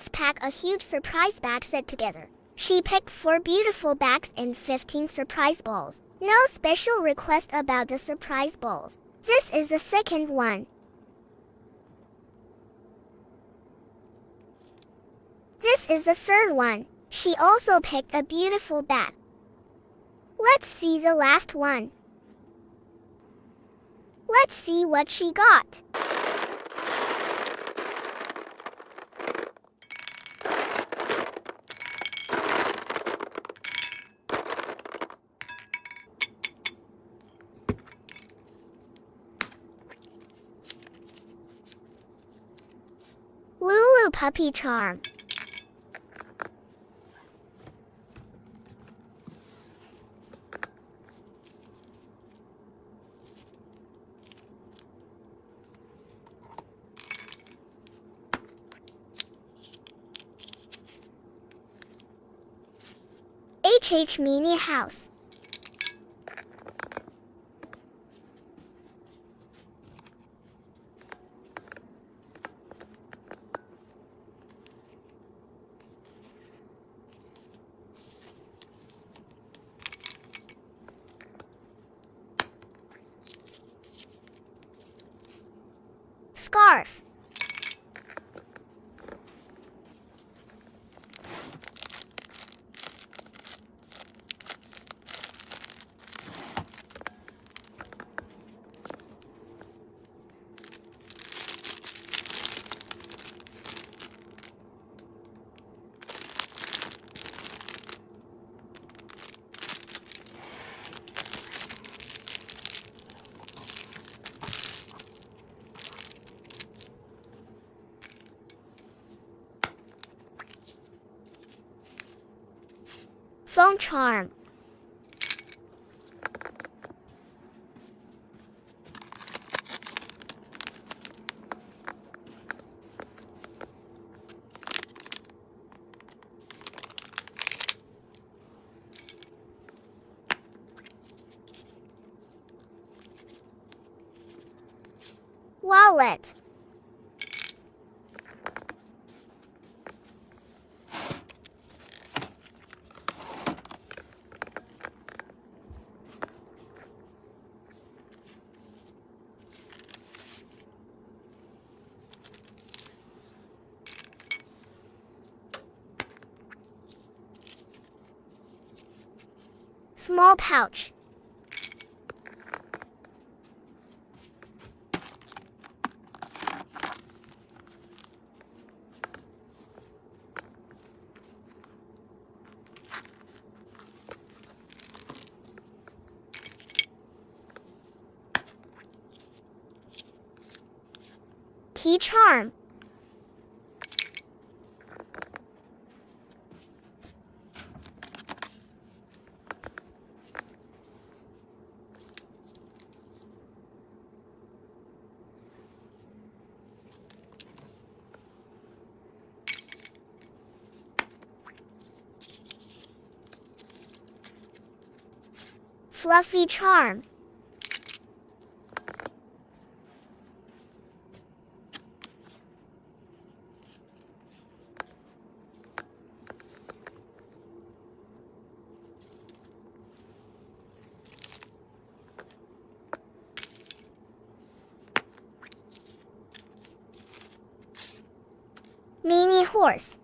Let's pack a huge surprise bag set together. She picked 4 beautiful bags and 15 surprise balls. No special request about the surprise balls. This is the second one. This is the third one. She also picked a beautiful bag. Let's see the last one. Let's see what she got. Lulu Puppy Charm. HH Mini House. Scarf. Phone charm. Wallet. Small pouch. Key charm. Fluffy charm. Mini horse.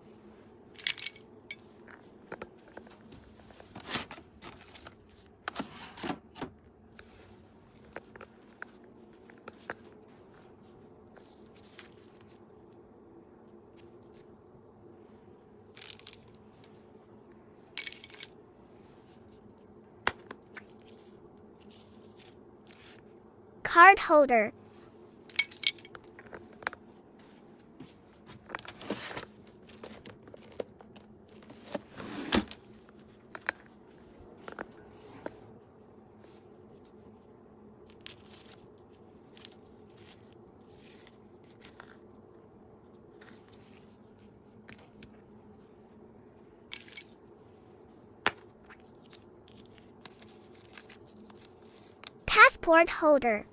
Card holder. Passport holder.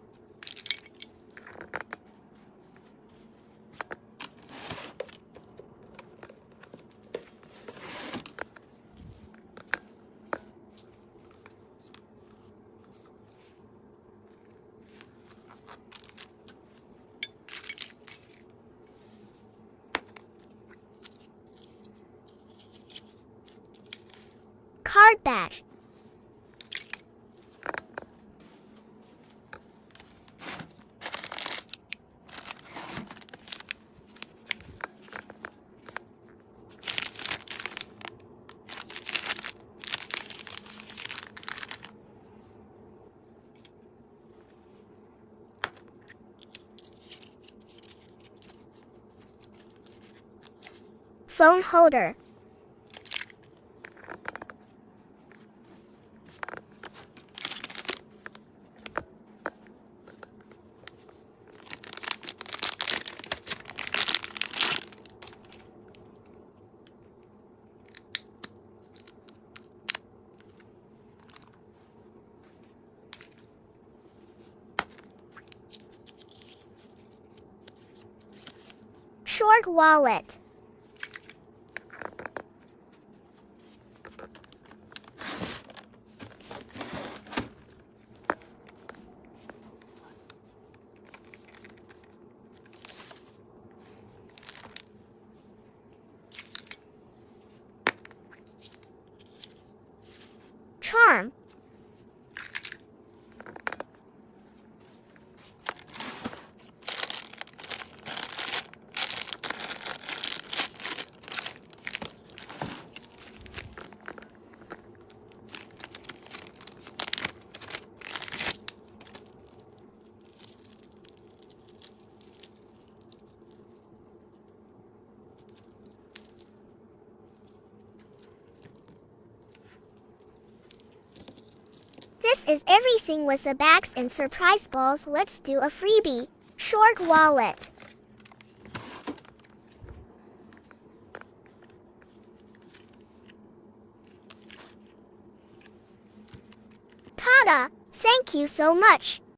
card badge. Phone holder. Short wallet. Charm. This is everything with the bags and surprise balls. Let's do a freebie. Short wallet. Tada! Thank you so much.